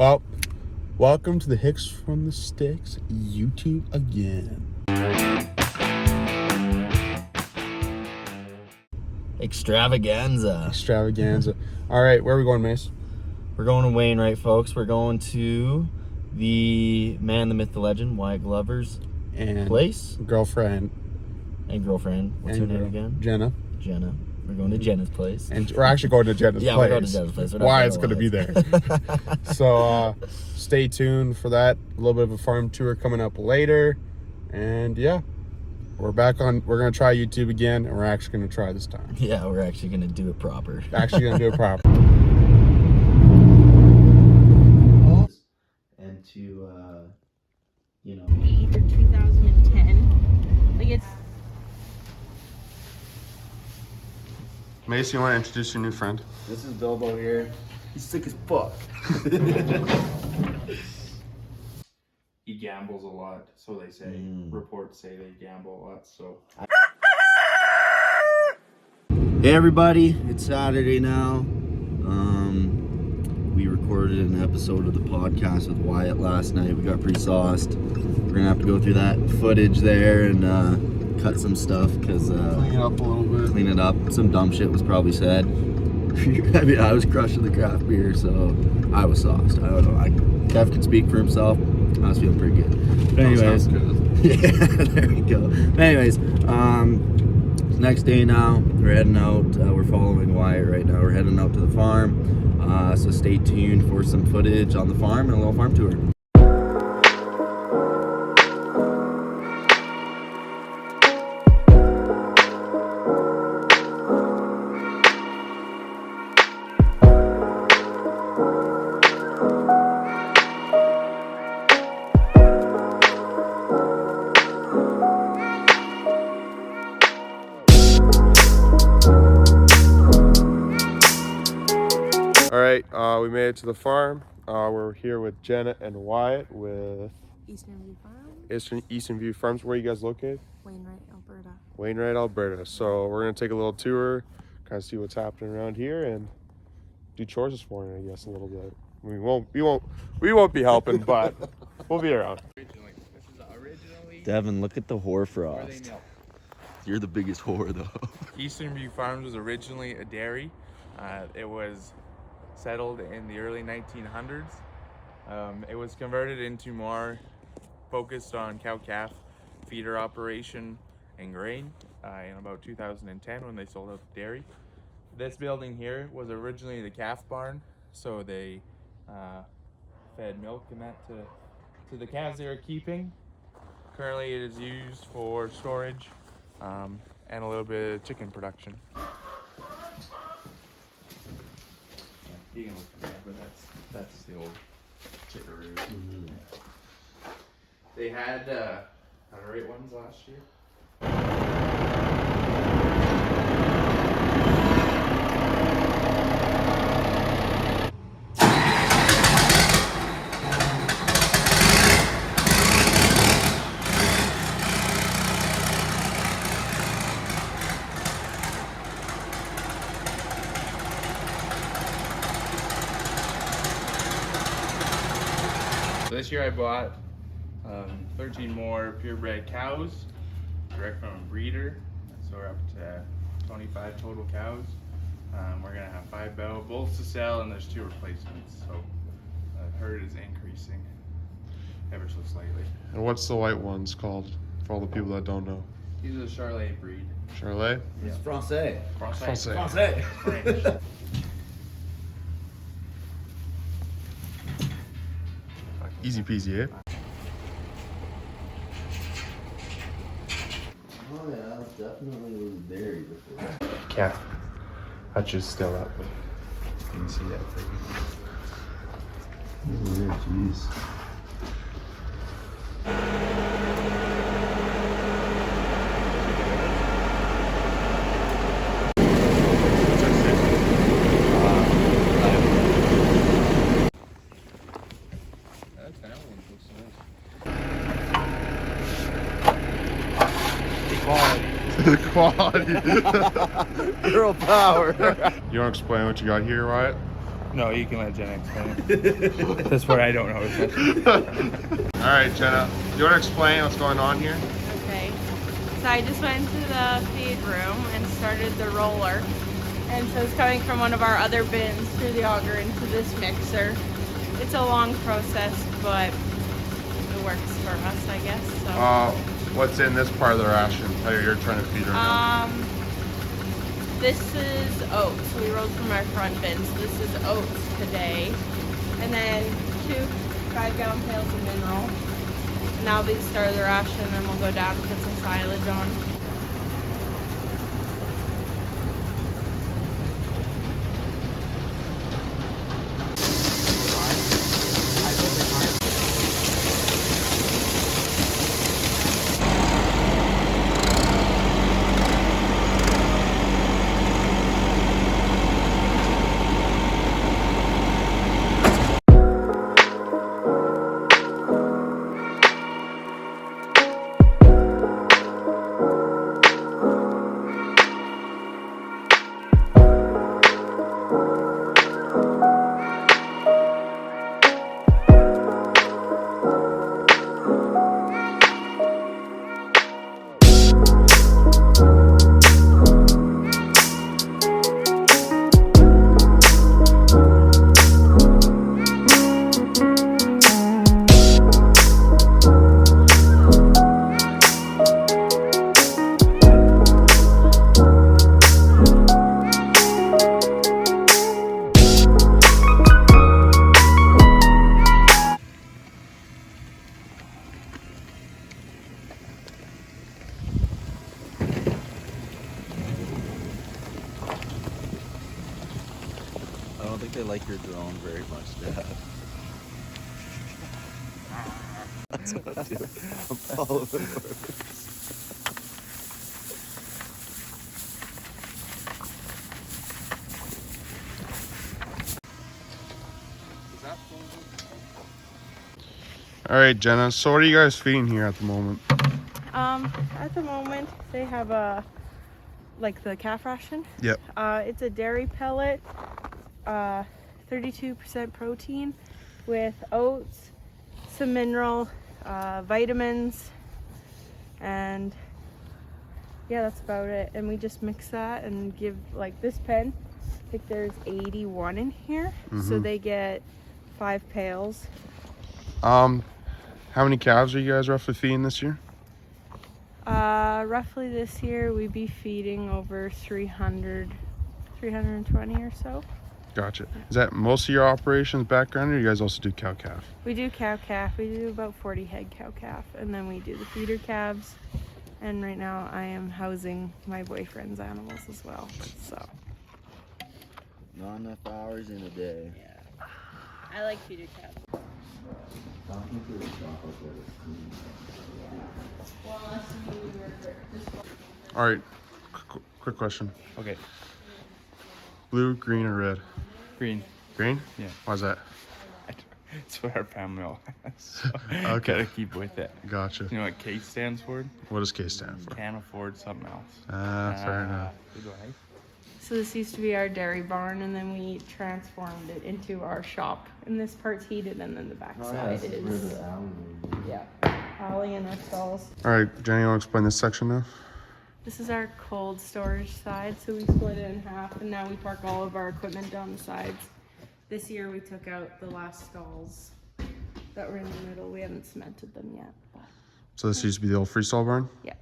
Well, welcome to the Hicks from the Sticks YouTube again. Extravaganza. All right, where are we going, Mace? We're going to Wainwright, folks. We're going to the man, the myth, the legend, Wyatt Glover's place. Girlfriend. And girlfriend. What's her name again? Jenna. We're going to Jenna's place. And we're actually going to Jenna's place. Yeah, we're going to Jenna's place. Wyatt's going to be there. So stay tuned for that. A little bit of a farm tour coming up later. And yeah, we're back on. We're going to try YouTube again, and we're actually going to try this time. Yeah, we're actually going to do it proper. And to, you know. For 2010. Like it's. Mace, you want to introduce your new friend? This is Bilbo here. He's sick as fuck. He gambles a lot, so they say. Reports say they gamble a lot, so. Hey everybody, it's Saturday now. We recorded an episode of the podcast with Wyatt last night. We got pretty sauced. We're gonna have to go through that footage there and cut some stuff because Clean it up a little bit. Clean it up. Some dumb shit was probably said. I mean, I was crushing the craft beer, so I was sauced. I don't know. Kev can speak for himself. I was feeling pretty good. But anyways, yeah, there we go. But anyways, next day now, we're heading out. We're following Wyatt right now. We're heading out to the farm. So stay tuned for some footage on the farm and a little farm tour. All right, we made it to the farm. We're here with Jenna and Wyatt with Eastern View Farm. Eastern View Farms. Where are you guys located? Wainwright, Alberta. So we're gonna take a little tour, kind of see what's happening around here, and do chores this morning. I guess a little bit. We won't be helping, but we'll be around. Devin, look at the hoarfrost. You're the biggest whore, though. Eastern View Farms was originally a dairy. It was settled in the early 1900s. It was converted into more focused on cow-calf feeder operation and grain in about 2010 when they sold out the dairy. This building here was originally the calf barn, so they fed milk and that to the calves they were keeping. Currently it is used for storage and a little bit of chicken production. You can look at that, but that's the old chickaroo. They had 108 ones last year. So this year I bought 13 more purebred cows, direct from a breeder. So we're up to 25 total cows. We're gonna have 5 bulls to sell, and there's 2 replacements. So the herd is increasing ever so slightly. And what's the white ones called for all the people that don't know? These are the Charolais breed. Charolais? It's Francais. Francais. French. Easy peasy, eh? Oh yeah, definitely was dairy before. Calf hutches still up, but you can see that. Oh jeez. Quality. Girl power. You want to explain what you got here, Wyatt? No, you can let Jenna explain it. That's what I don't know. All right, Jenna, do you want to explain what's going on here? Okay. So I just went to the feed room and started the roller. And so it's coming from one of our other bins through the auger into this mixer. It's a long process, but it works for us, I guess. So. What's in this part of the ration that you're trying to feed her now? This is oats. We rolled from our front bin. So this is oats today. And then 2 5-gallon pails of mineral. And that'll be the start of the ration, and then we'll go down and put some silage on. I don't think they like your drone very much, Dad. That's what I'm doing. I'm following orders. All right, Jenna. So what are you guys feeding here at the moment? At the moment, they have a, like the calf ration. Yep. It's a dairy pellet, 32% protein with oats, some mineral, vitamins, and yeah, that's about it. And we just mix that and give, like this pen, I think there's 81 in here. So they get 5 pails. How many calves are you guys roughly feeding this year? Roughly this year we'd be feeding over 320 or so. Gotcha. Is that most of your operations background, or you guys also do cow calf? We do cow calf. We do about 40 head cow calf, and then we do the feeder calves. And right now I am housing my boyfriend's animals as well. So. Not enough hours in a day. Yeah. I like feeder calves. All right. Quick question. Okay, Blue, green, or red? green. Green? Yeah. Why's that? It's what our family all has. So Okay. Gotta keep with it. Gotcha. You know what K stands for? What does K stand for? Can't afford something else. Fair enough. Good life. So this used to be our dairy barn, and then we transformed it into our shop. And this part's heated, and then the backside is yeah, alley and our stalls. All right, Jenny, you want to explain this section now? This is our cold storage side, so we split it in half, and now we park all of our equipment down the sides. This year we took out the last stalls that were in the middle. We haven't cemented them yet. But So this used to be the old freestall barn? yeah.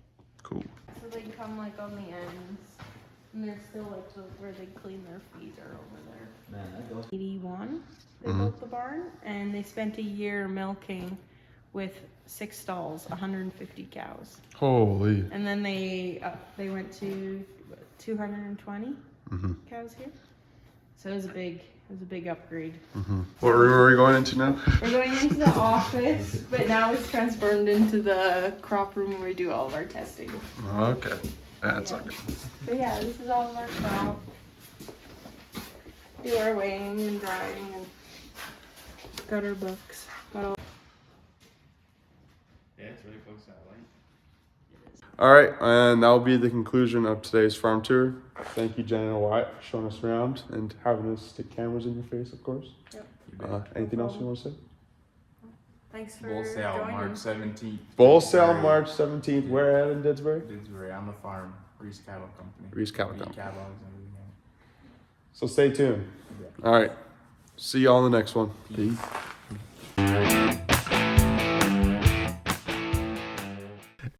Cool. So they come like on the ends, and they're still like where they clean their feet are over there. Man, that goes. 81, they built the barn, and they spent a year milking with 6 stalls, 150 cows. Holy. And then they went to 220 cows here. So it was a big upgrade. What room are we going into now? We're going into the office, but now it's transformed into the crop room where we do all of our testing. Okay. That's Yeah. okay. So yeah, this is all of our crop. Do our weighing and drying, and got our books. Got all. Yeah, it's really close to that light. All right, and that will be the conclusion of today's farm tour. Thank you, Jen and Wyatt, for showing us around and having us stick cameras in your face, of course. Yep. Anything else you want to say? Thanks for Bull sale joining. March 17th. Bull sale March 17th. Where at in Didsbury? Didsbury, on the farm, Reese Cattle Company. Reese Cattle Meat Company. catalogs and everything else. So stay tuned. All right. See you all in the next one. Peace.